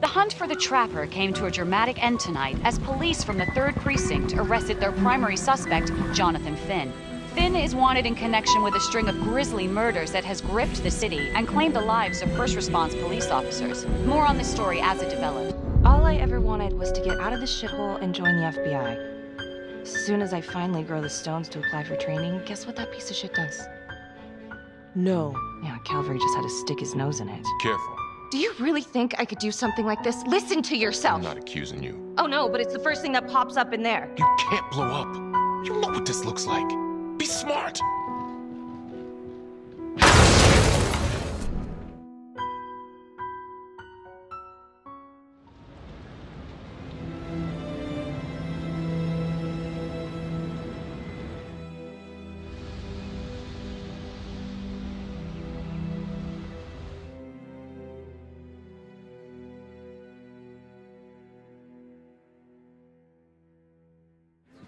The hunt for the Trapper came to a dramatic end tonight as police from the 3rd Precinct arrested their primary suspect, Jonathan Finn. Finn is wanted in connection with a string of grisly murders that has gripped the city and claimed the lives of first response police officers. More on this story as it developed. All I ever wanted was to get out of this shithole and join the FBI. As soon as I finally grow the stones to apply for training, guess what that piece of shit does? No. Yeah, Calvary just had to stick his nose in it. Careful. Do you really think I could do something like this? Listen to yourself! I'm not accusing you. Oh no, but it's the first thing that pops up in there. You can't blow up. You know what this looks like. Be smart.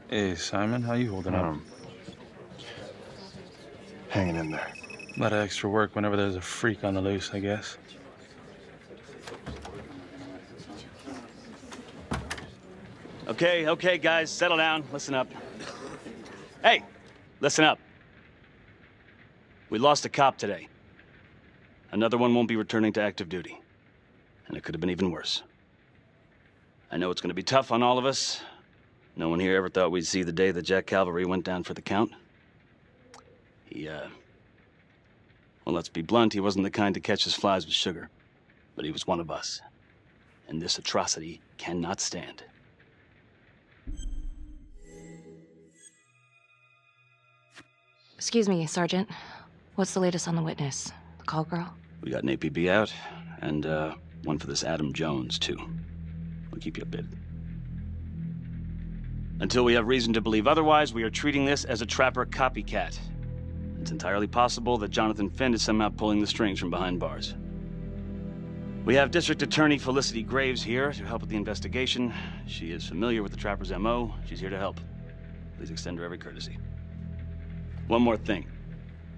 Hey, Simon, how you holding up? Hanging in there. A lot of extra work whenever there's a freak on the loose, I guess. Okay, guys, settle down. Listen up. Hey, listen up. We lost a cop today. Another one won't be returning to active duty. And it could have been even worse. I know it's going to be tough on all of us. No one here ever thought we'd see the day that Jack Calvary went down for the count. Well, let's be blunt, he wasn't the kind to catch his flies with sugar. But he was one of us. And this atrocity cannot stand. Excuse me, Sergeant. What's the latest on the witness? The call girl? We got an APB out, and one for this Adam Jones, too. We'll keep you updated. Until we have reason to believe otherwise, we are treating this as a Trapper copycat. It's entirely possible that Jonathan Finn is somehow pulling the strings from behind bars. We have District Attorney Felicity Graves here to help with the investigation. She is familiar with the Trapper's MO. She's here to help. Please extend her every courtesy. One more thing.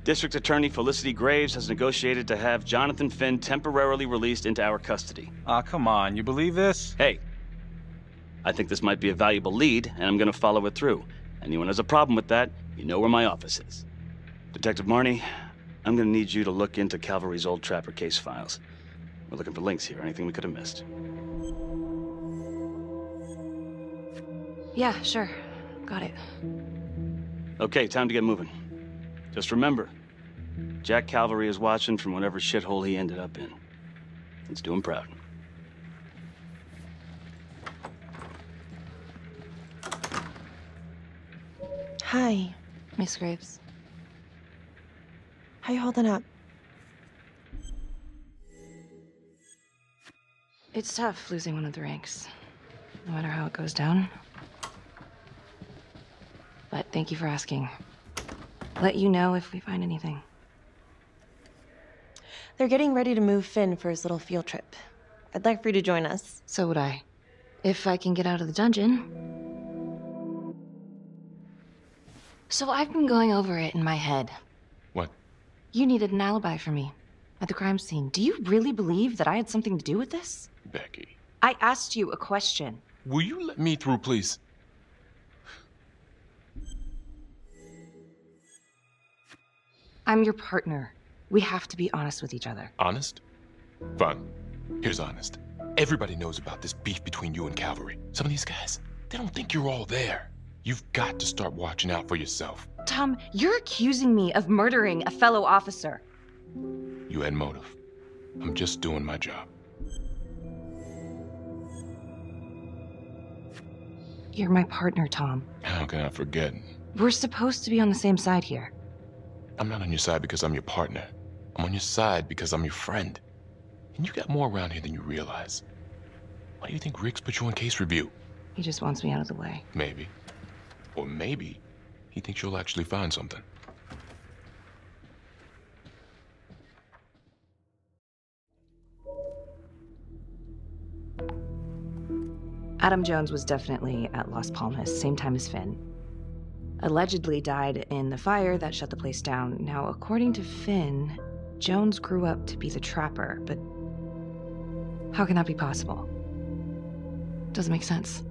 District Attorney Felicity Graves has negotiated to have Jonathan Finn temporarily released into our custody. Aw, come on. You believe this? Hey, I think this might be a valuable lead, and I'm gonna follow it through. Anyone has a problem with that, you know where my office is. Detective Marnie, I'm gonna need you to look into Calvary's old Trapper case files. We're looking for links here, anything we could have missed. Yeah, sure. Got it. Okay, time to get moving. Just remember, Jack Calvary is watching from whatever shithole he ended up in. Let's do him proud. Hi. Miss Graves. How you holding up? It's tough losing one of the ranks, no matter how it goes down. But thank you for asking. Let you know if we find anything. They're getting ready to move Finn for his little field trip. I'd like for you to join us. So would I. If I can get out of the dungeon. So I've been going over it in my head. What? You needed an alibi for me at the crime scene. Do you really believe that I had something to do with this? Becky. I asked you a question. Will you let me through, please? I'm your partner. We have to be honest with each other. Honest? Fine. Here's honest. Everybody knows about this beef between you and Calvary. Some of these guys, they don't think you're all there. You've got to start watching out for yourself. Tom, you're accusing me of murdering a fellow officer. You had motive. I'm just doing my job. You're my partner, Tom. How can I forget? We're supposed to be on the same side here. I'm not on your side because I'm your partner. I'm on your side because I'm your friend. And you got more around here than you realize. Why do you think Riggs put you on case review? He just wants me out of the way. Maybe. Or maybe he thinks you'll actually find something. Adam Jones was definitely at Las Palmas, same time as Finn. Allegedly died in the fire that shut the place down. Now, according to Finn, Jones grew up to be the Trapper, but How can that be possible? Doesn't make sense.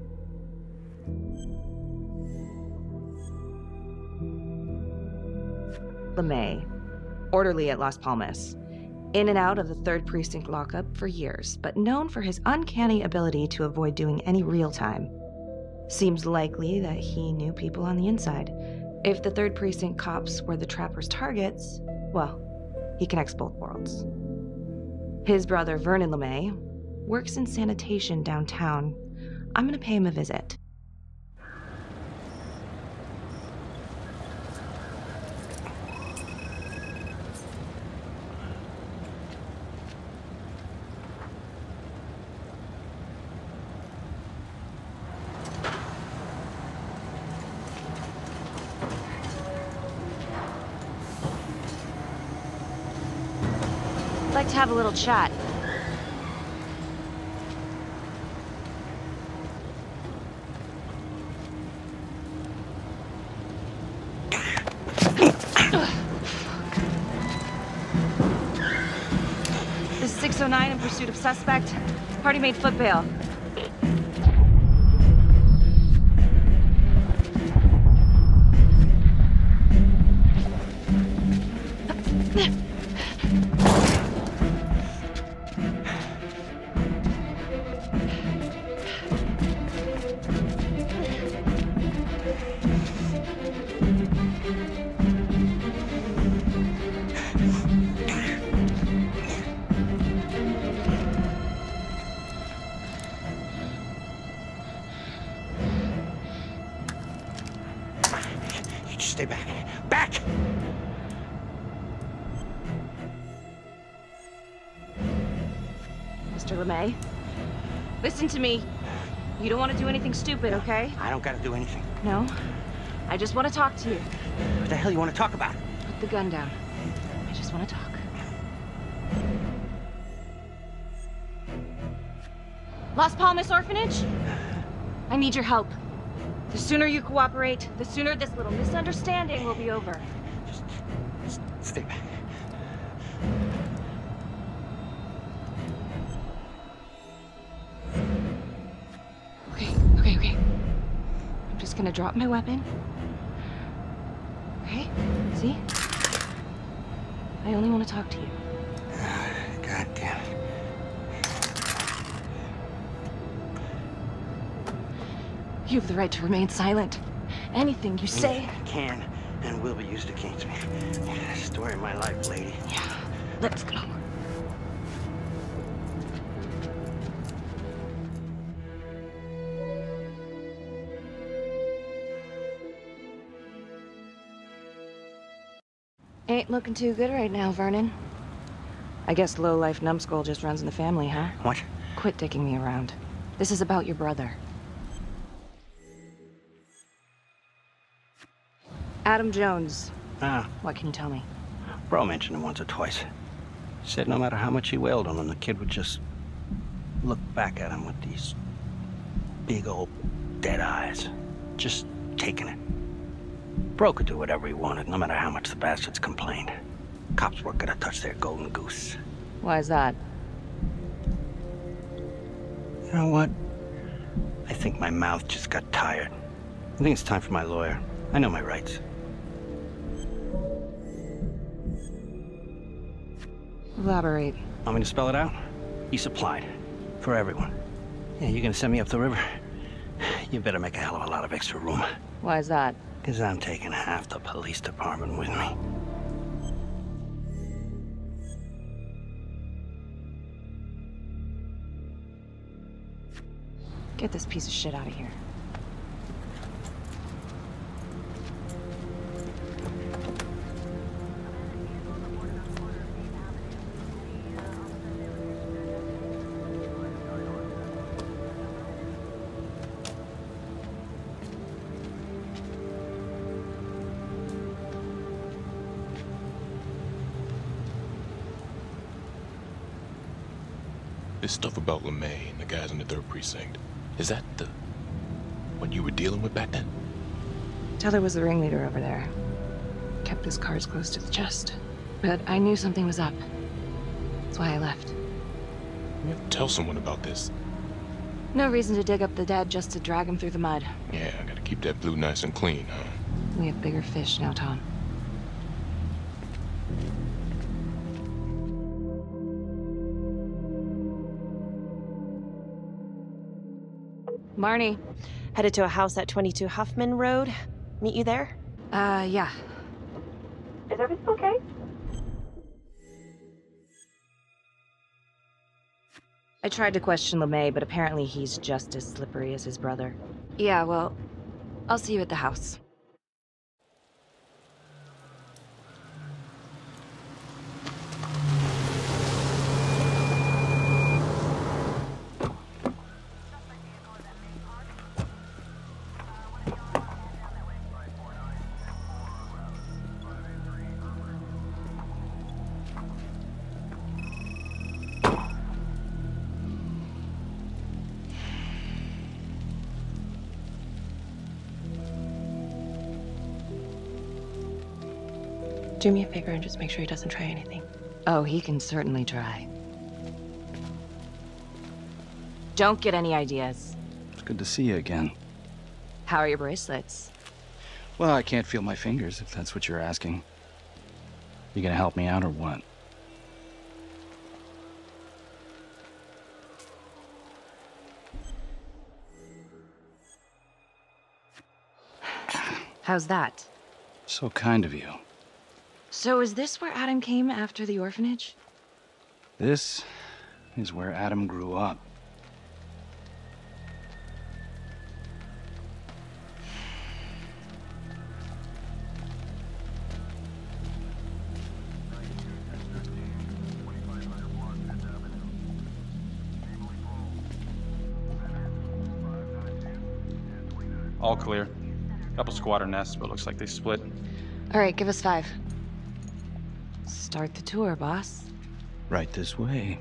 LeMay, orderly at Las Palmas. In and out of the 3rd Precinct lockup for years, but known for his uncanny ability to avoid doing any real time. Seems likely that he knew people on the inside. If the 3rd Precinct cops were the Trapper's targets, well, he connects both worlds. His brother, Vernon LeMay, works in sanitation downtown. I'm gonna pay him a visit. I'd like to have a little chat. This is 609 in pursuit of suspect. Party made foot bail. Stay back. Back! Mr. LeMay, listen to me. You don't want to do anything stupid, okay? I don't gotta do anything. No? I just want to talk to you. What the hell you want to talk about? Put the gun down. I just want to talk. Las Palmas Orphanage? I need your help. The sooner you cooperate, the sooner this little misunderstanding will be over. Just stay back. Okay. I'm just gonna drop my weapon. Okay? See? I only want to talk to you. God damn it. You have the right to remain silent. Anything you say Can and will be used against me. Story of my life, lady. Yeah, let's go. Ain't looking too good right now, Vernon. I guess low-life numbskull just runs in the family, huh? What? Quit dicking me around. This is about your brother. Adam Jones. Ah, What can you tell me? bro mentioned him once or twice. Said no matter how much he wailed on him, the kid would just look back at him with these big old dead eyes. Just taking it. Bro could do whatever he wanted, no matter how much the bastards complained. Cops weren't gonna touch their golden goose. Why is that? You know what? I think my mouth just got tired. I think it's time for my lawyer. I know my rights. Elaborate. Want me to spell it out? He supplied. For everyone. Yeah, you're gonna send me up the river? You better make a hell of a lot of extra room. Why is that? Because I'm taking half the police department with me. Get this piece of shit out of here. This stuff about LeMay and the guys in the 3rd Precinct, is that what you were dealing with back then? Teller was the ringleader over there. Kept his cards close to the chest. But I knew something was up. That's why I left. You have to tell someone about this. No reason to dig up the dead just to drag him through the mud. Yeah, I gotta keep that blue nice and clean, huh? We have bigger fish now, Tom. Marnie. Headed to a house at 22 Huffman Road. Meet you there? Yeah. Is everything okay? I tried to question LeMay, but apparently he's just as slippery as his brother. Yeah, well, I'll see you at the house. Do me a favor and just make sure he doesn't try anything. Oh, he can certainly try. Don't get any ideas. It's good to see you again. How are your bracelets? Well, I can't feel my fingers, if that's what you're asking. You gonna help me out or what? How's that? So kind of you. So is this where Adam came after the orphanage? This is where Adam grew up. All clear. Couple squatter nests, but looks like they split. All right, give us 5. Start the tour, boss. Right this way.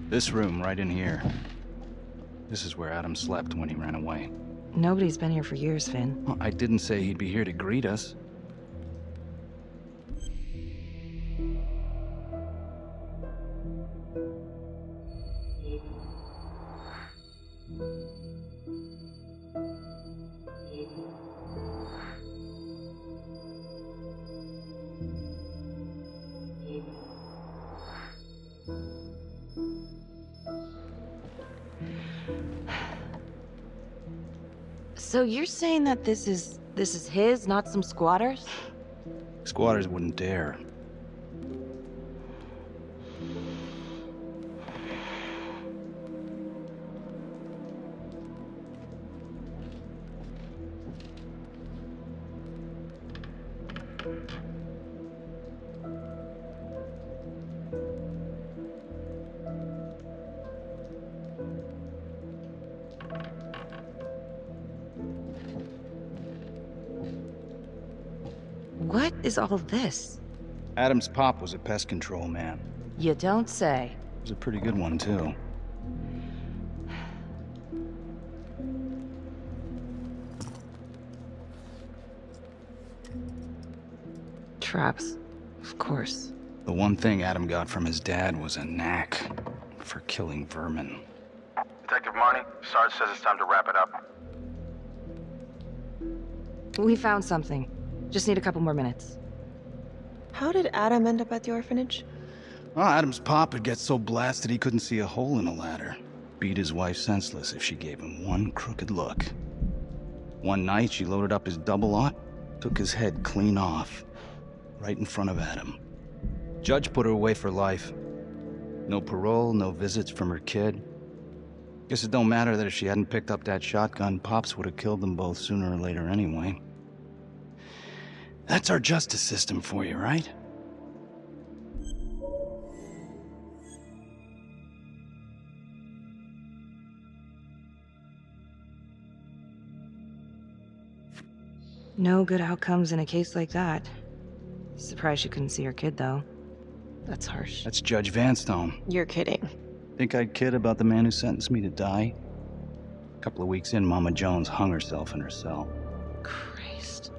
This room right in here. This is where Adam slept when he ran away. Nobody's been here for years, Finn. Well, I didn't say he'd be here to greet us. So you're saying that this is his, not some squatters? Squatters wouldn't dare. What is all this? Adam's pop was a pest control man. You don't say. He was a pretty good one, too. Traps, of course. The one thing Adam got from his dad was a knack for killing vermin. Detective Marnie, Sarge says it's time to wrap it up. We found something. Just need a couple more minutes. How did Adam end up at the orphanage? Well, Adam's pop would get so blasted he couldn't see a hole in a ladder. Beat his wife senseless if she gave him one crooked look. One night, she loaded up his double-aught, took his head clean off, right in front of Adam. Judge put her away for life. No parole, no visits from her kid. Guess it don't matter that if she hadn't picked up that shotgun, Pops would have killed them both sooner or later anyway. That's our justice system for you, right? No good outcomes in a case like that. Surprised she couldn't see her kid, though. That's harsh. That's Judge Vanstone. You're kidding. Think I'd kid about the man who sentenced me to die? A couple of weeks in, Mama Jones hung herself in her cell. Christ.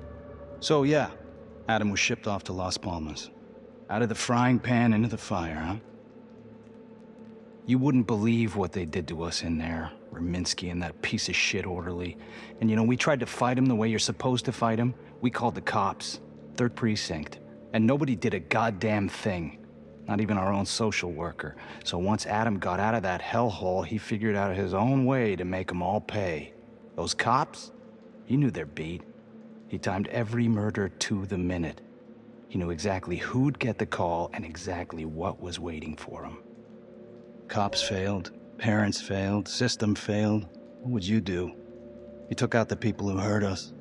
So yeah, Adam was shipped off to Las Palmas. Out of the frying pan into the fire, huh? You wouldn't believe what they did to us in there. Raminsky and that piece of shit orderly. And you know, we tried to fight him the way you're supposed to fight him. We called the cops. 3rd Precinct. And nobody did a goddamn thing. Not even our own social worker. So once Adam got out of that hellhole, he figured out his own way to make them all pay. Those cops? He knew their beat. He timed every murder to the minute. He knew exactly who'd get the call and exactly what was waiting for him. Cops failed, parents failed, system failed. What would you do? He took out the people who hurt us.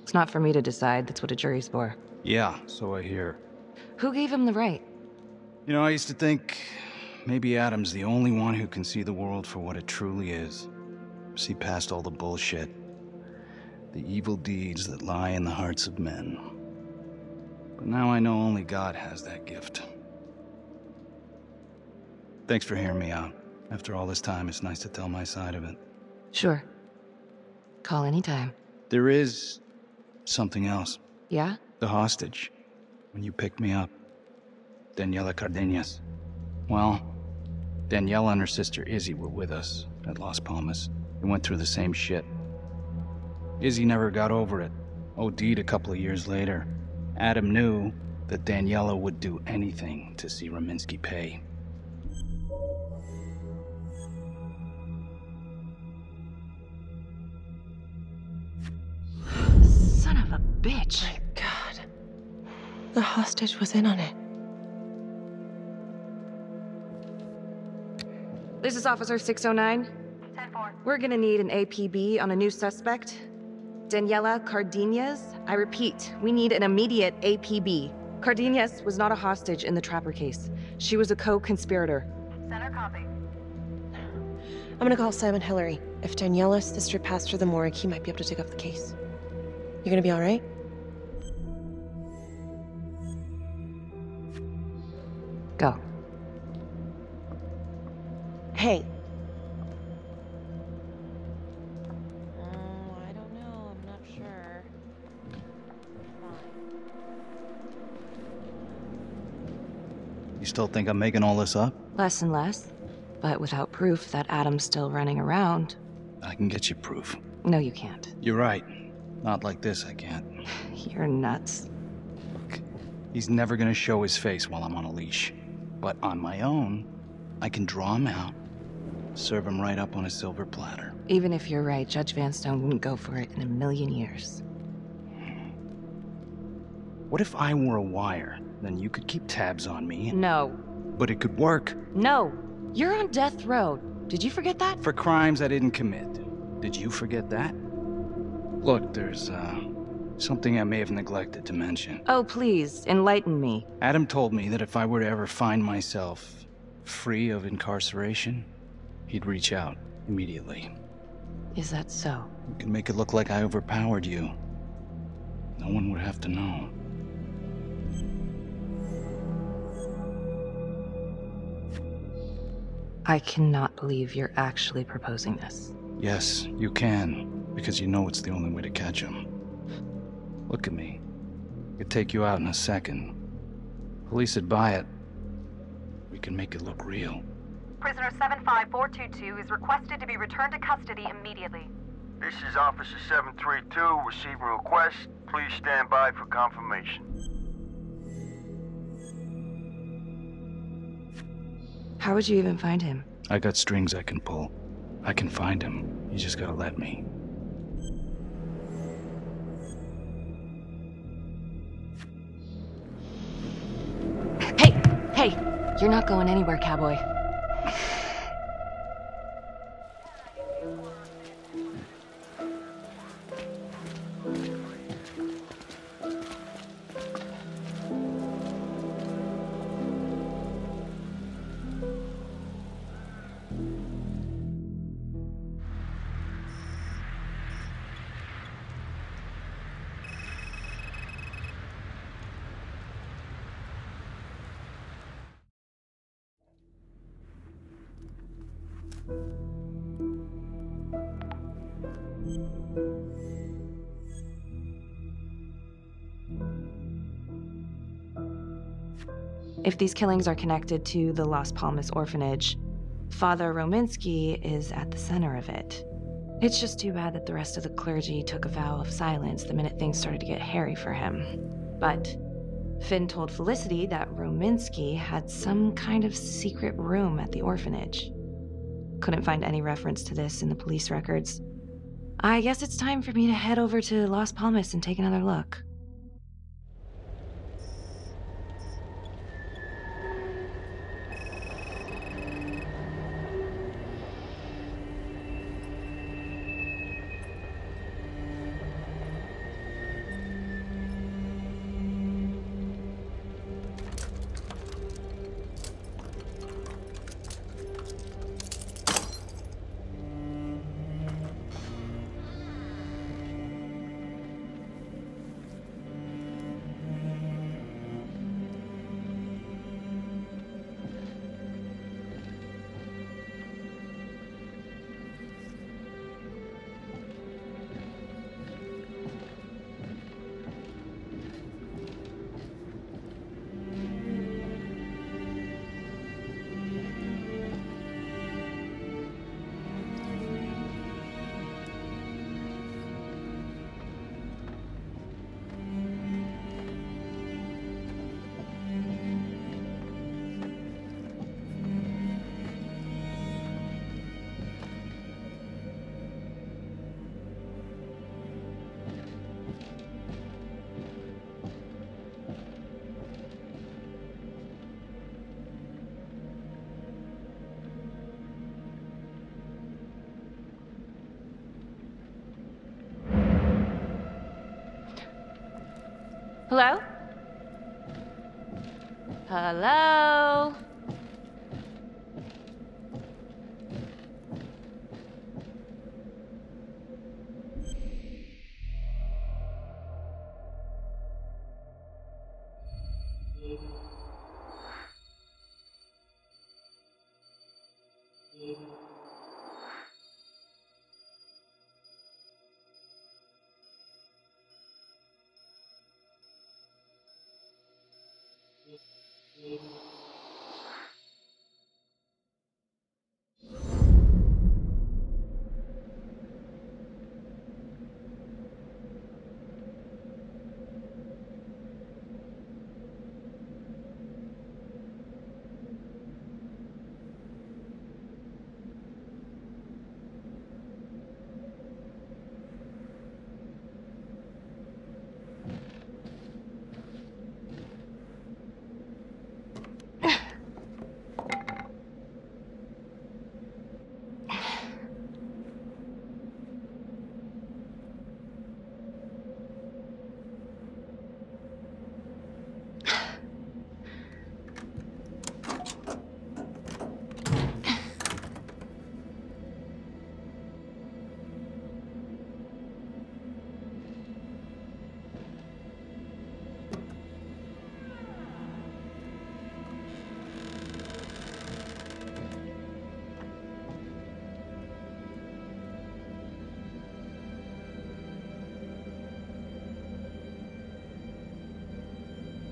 It's not for me to decide. That's what a jury's for. Yeah, so I hear. Who gave him the right? You know, I used to think maybe Adam's the only one who can see the world for what it truly is. See past all the bullshit. The evil deeds that lie in the hearts of men. But now I know only God has that gift. Thanks for hearing me out. After all this time, it's nice to tell my side of it. Sure. Call anytime. There is something else. Yeah? The hostage. When you picked me up. Daniela Cardenas. Well, Daniela and her sister Izzy were with us at Las Palmas. We went through the same shit. Izzy never got over it. OD'd a couple of years later. Adam knew that Daniela would do anything to see Raminsky pay. Son of a bitch. My God. The hostage was in on it. This is Officer 609. 10-4. We're gonna need an APB on a new suspect. Daniela Cardenas. I repeat, we need an immediate APB. Cardenas was not a hostage in the Trapper case. She was a co-conspirator. Center copy. I'm gonna call Simon Hillary. If Daniela's sister passed through the morgue, he might be able to take up the case. You gonna be all right? Go. Hey. I don't know. I'm not sure. You still think I'm making all this up? Less and less. But without proof that Adam's still running around. I can get you proof. No, you can't. You're right. Not like this, I can't. You're nuts. Look, he's never gonna show his face while I'm on a leash. But on my own, I can draw him out, serve him right up on a silver platter. Even if you're right, Judge Vanstone wouldn't go for it in a million years. What if I were a wire? Then you could keep tabs on me. No. But it could work. No. You're on death row. Did you forget that? For crimes I didn't commit. Did you forget that? Look, there's, something I may have neglected to mention. Oh, please, enlighten me. Adam told me that if I were to ever find myself free of incarceration, he'd reach out immediately. Is that so? You can make it look like I overpowered you. No one would have to know. I cannot believe you're actually proposing this. Yes, you can, because you know it's the only way to catch him. Look at me. I could take you out in a second. Police would buy it. We can make it look real. Prisoner 75422 is requested to be returned to custody immediately. This is Officer 732 receiving request. Please stand by for confirmation. How would you even find him? I got strings I can pull. I can find him. You just gotta let me. Hey! You're not going anywhere, cowboy. If these killings are connected to the Las Palmas orphanage, Father Rominsky is at the center of it. It's just too bad that the rest of the clergy took a vow of silence the minute things started to get hairy for him. But Finn told Felicity that Rominsky had some kind of secret room at the orphanage. Couldn't find any reference to this in the police records. I guess it's time for me to head over to Las Palmas and take another look. Hello? Hello?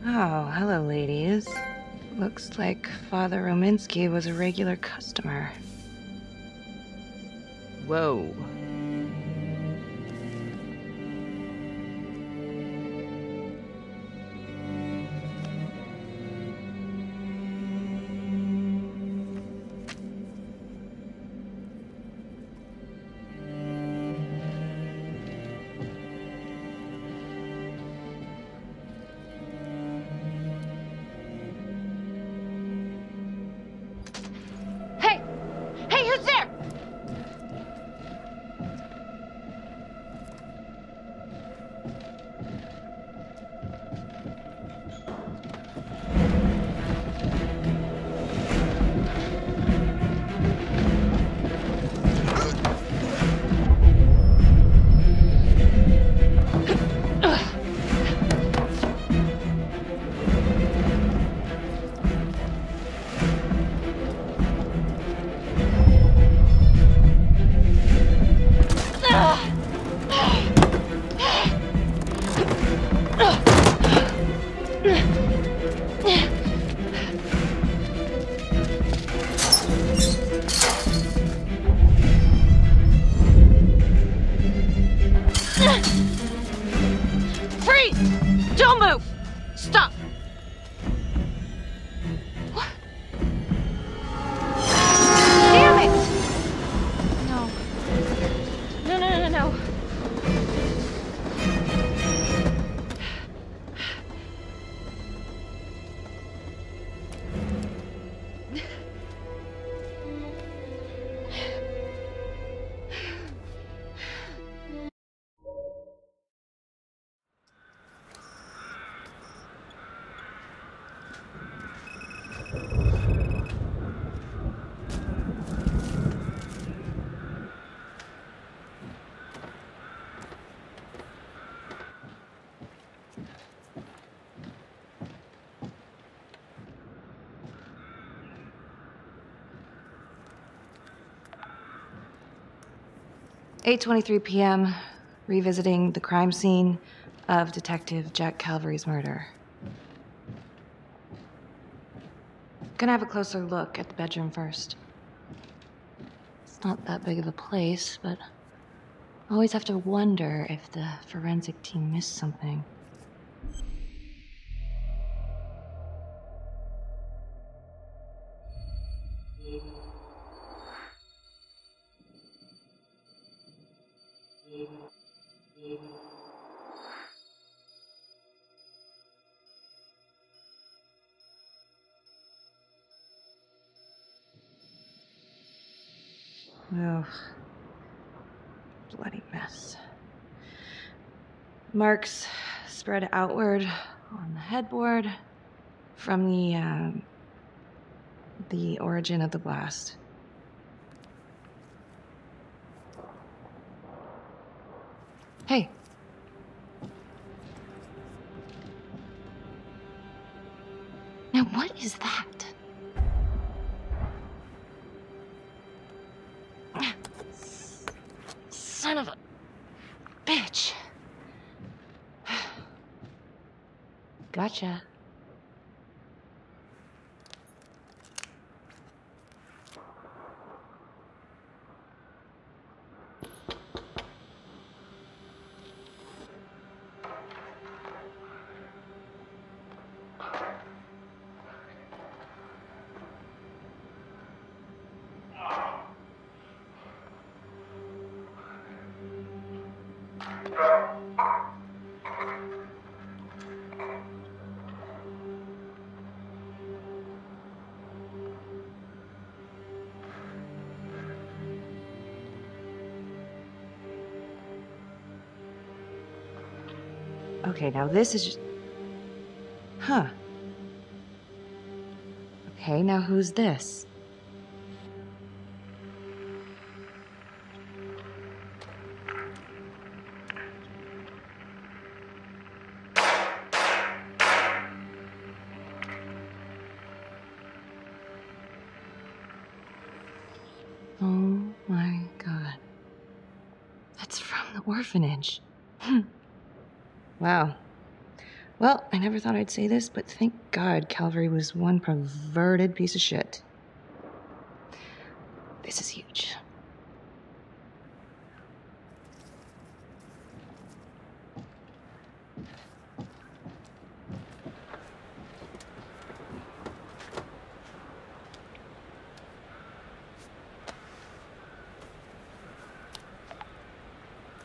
Oh, hello, ladies. Looks like Father Rominsky was a regular customer. Whoa. Don't move! Stop! What? Damn it! No. No. "8:23 p.m., revisiting the crime scene of Detective Jack Calvary's murder. Gonna have a closer look at the bedroom first. It's not that big of a place, but I always have to wonder if the forensic team missed something. Ugh. Bloody mess. Marks spread outward on the headboard from the origin of the blast. Hey. Now what is that? Son of a bitch. Gotcha. Okay, now this is just... Huh. Okay, now who's this? Oh my God. That's from the orphanage. Wow. Well, I never thought I'd say this, but thank God Calvary was one perverted piece of shit. This is huge.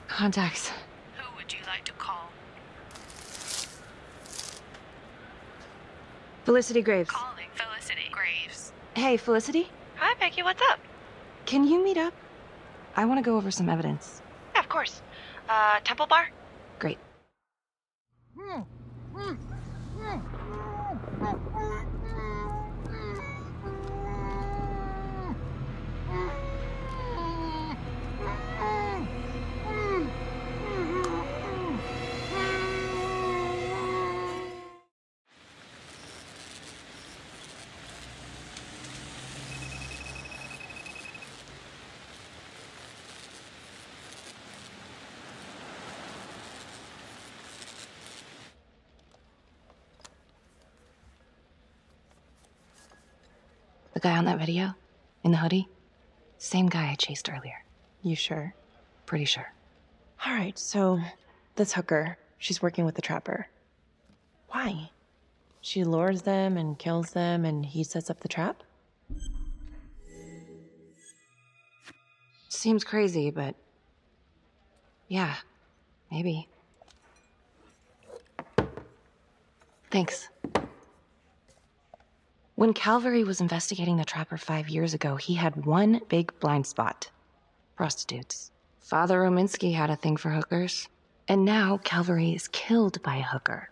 Contacts. Who would you like to call? Felicity Graves. Calling Felicity Graves. Hey, Felicity? Hi, Becky, what's up? Can you meet up? I want to go over some evidence. Yeah, of course. Temple Bar? Great. The guy on that video? In the hoodie? Same guy I chased earlier. You sure? Pretty sure. All right, so this hooker, she's working with the trapper. Why? She lures them and kills them, and he sets up the trap? Seems crazy, but yeah, maybe. Thanks. When Calvary was investigating the Trapper 5 years ago, he had one big blind spot. Prostitutes. Father Rominsky had a thing for hookers. And now Calvary is killed by a hooker.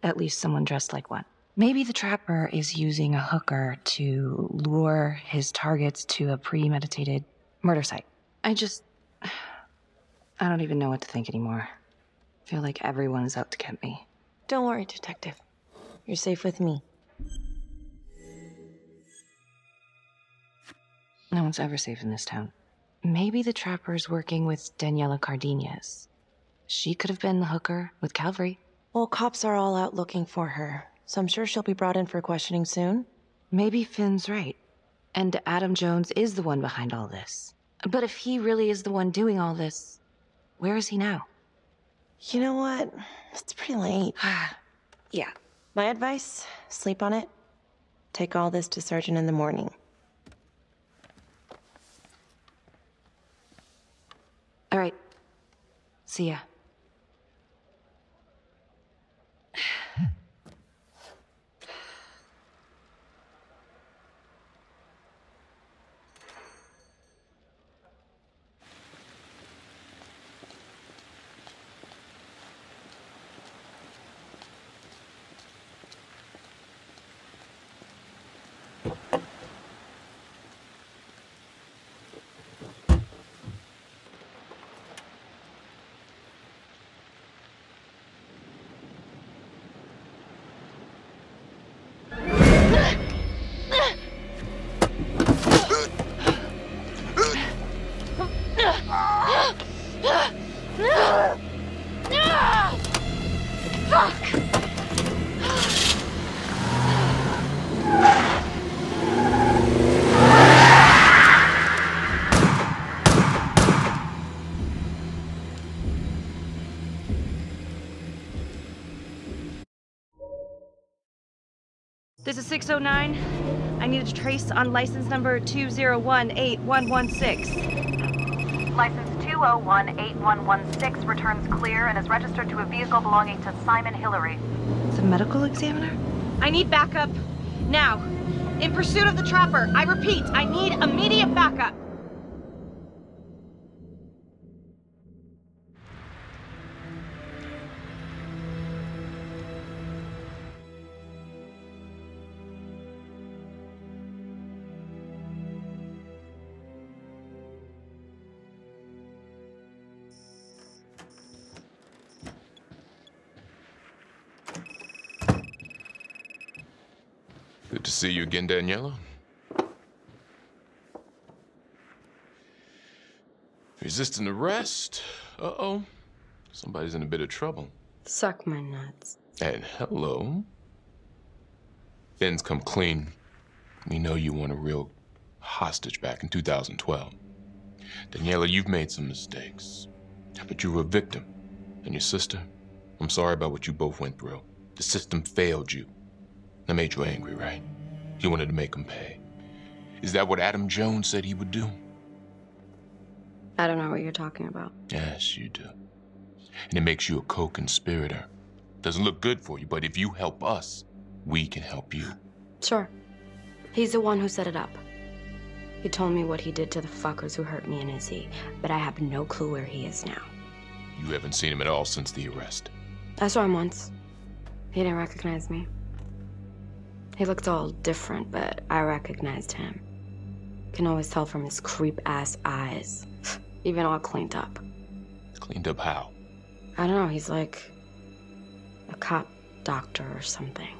At least someone dressed like one. Maybe the Trapper is using a hooker to lure his targets to a premeditated murder site. I don't even know what to think anymore. I feel like everyone is out to get me. Don't worry, Detective. You're safe with me. No one's ever safe in this town. Maybe the Trapper's working with Daniela Cardenas. She could have been the hooker with Calvary. Well, cops are all out looking for her, so I'm sure she'll be brought in for questioning soon. Maybe Finn's right. And Adam Jones is the one behind all this. But if he really is the one doing all this, where is he now? You know what? It's pretty late. Yeah. My advice, sleep on it. Take all this to Sergeant in the morning. All right. See ya. This is 609. I need a trace on license number 2018116. License 2018116 returns clear and is registered to a vehicle belonging to Simon Hillary. It's a medical examiner? I need backup. Now. In pursuit of the Trapper. I repeat, I need immediate backup. Good to see you again, Daniela. Resisting arrest? Uh-oh. Somebody's in a bit of trouble. Suck my nuts. And hello. Finn's come clean. We know you want a real hostage back in 2012. Daniela, you've made some mistakes. But you were a victim. And your sister, I'm sorry about what you both went through. The system failed you. That made you angry, right? You wanted to make him pay. Is that what Adam Jones said he would do? I don't know what you're talking about. Yes, you do. And it makes you a co-conspirator. Doesn't look good for you, but if you help us, we can help you. Sure. He's the one who set it up. He told me what he did to the fuckers who hurt me and Izzy, but I have no clue where he is now. You haven't seen him at all since the arrest. I saw him once. He didn't recognize me. He looked all different, but I recognized him. Can always tell from his creep-ass eyes. Even all cleaned up. Cleaned up how? I don't know, he's like a cop doctor or something.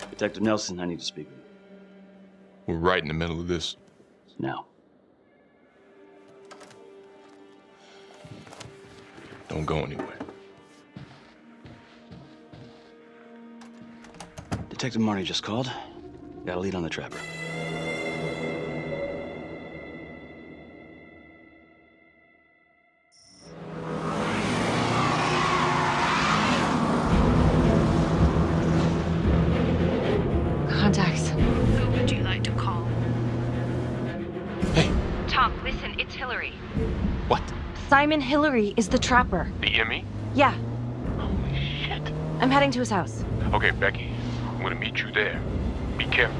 Detective Nelson, I need to speak with you. We're right in the middle of this. Now. Don't go anywhere. Detective Marnie just called. Got a lead on the Trapper. Hillary. What? Simon Hillary is the trapper. The Emmy? Yeah, Holy shit. I'm heading to his house. Okay, Becky, I'm gonna meet you there. Be careful.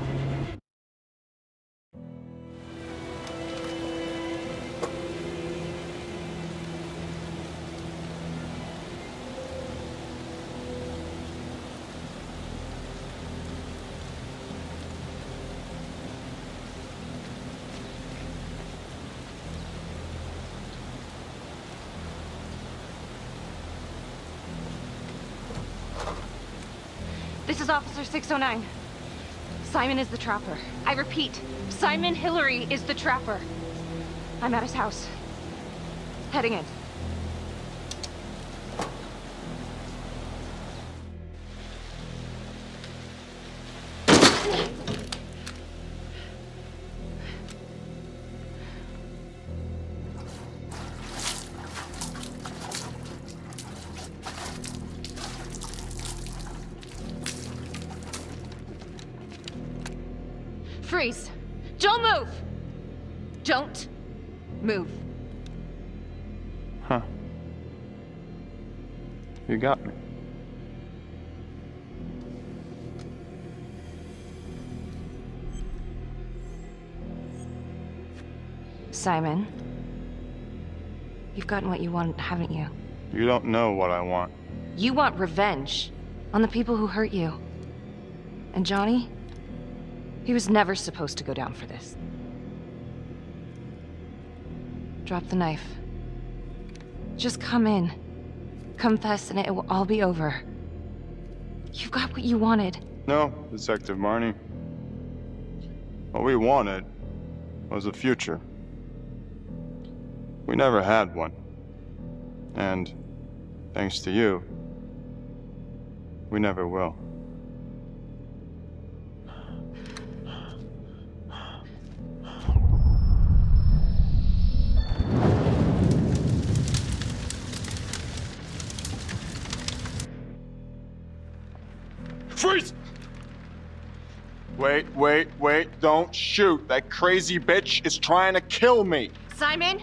This is Officer 609. Simon is the trapper. I repeat, Simon Hillary is the trapper. I'm at his house. Heading in. Freeze! Don't move! Don't move. Huh. You got me. Simon, you've gotten what you want, haven't you? You don't know what I want. You want revenge on the people who hurt you. And Johnny? He was never supposed to go down for this. Drop the knife. Just come in. Confess and it will all be over. You've got what you wanted. No, Detective Marnie. What we wanted was a future. We never had one. And, thanks to you, we never will. Freeze! Wait, don't shoot. That crazy bitch is trying to kill me. Simon,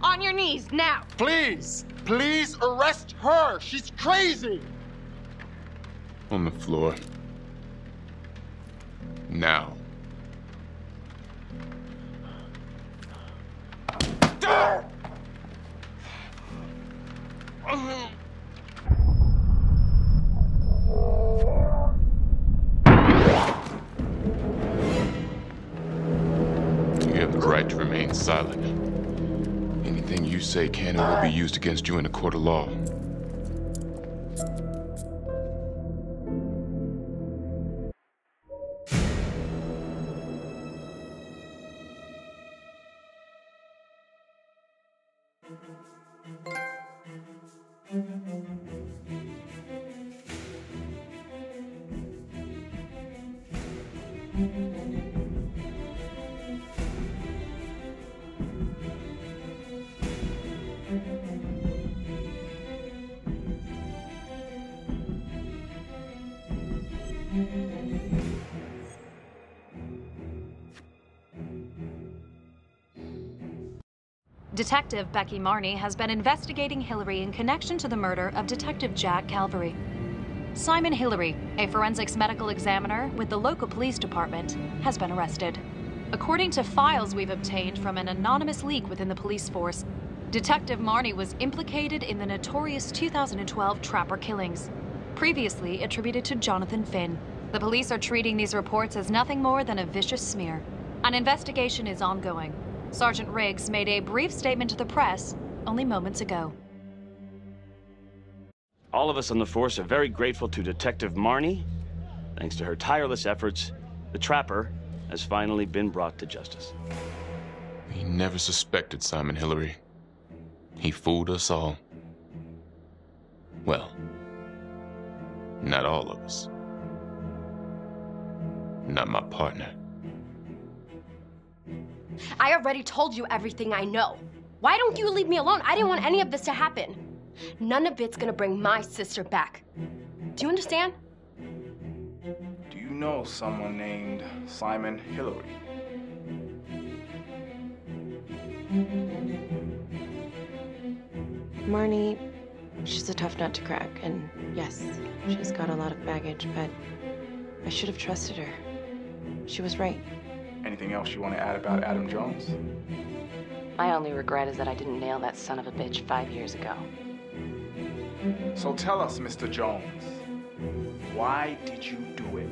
on your knees, now. Please arrest her. She's crazy. On the floor. Now. You have the right to remain silent. Anything you say can and will be used against you in a court of law. Detective Becky Marnie has been investigating Hillary in connection to the murder of Detective Jack Calvary. Simon Hillary, a forensics medical examiner with the local police department, has been arrested. According to files we've obtained from an anonymous leak within the police force, Detective Marnie was implicated in the notorious 2012 Trapper killings, previously attributed to Jonathan Finn. The police are treating these reports as nothing more than a vicious smear. An investigation is ongoing. Sergeant Riggs made a brief statement to the press only moments ago. All of us on the force are very grateful to Detective Marnie. Thanks to her tireless efforts, the Trapper has finally been brought to justice. We never suspected Simon Hillary. He fooled us all. Well, not all of us. Not my partner. I already told you everything I know. Why don't you leave me alone? I didn't want any of this to happen. None of it's gonna bring my sister back. Do you understand? Do you know someone named Simon Hillary? Marnie, she's a tough nut to crack, and yes, she's got a lot of baggage, but I should have trusted her. She was right. Anything else you want to add about Adam Jones? My only regret is that I didn't nail that son of a bitch 5 years ago. So tell us, Mr. Jones, why did you do it?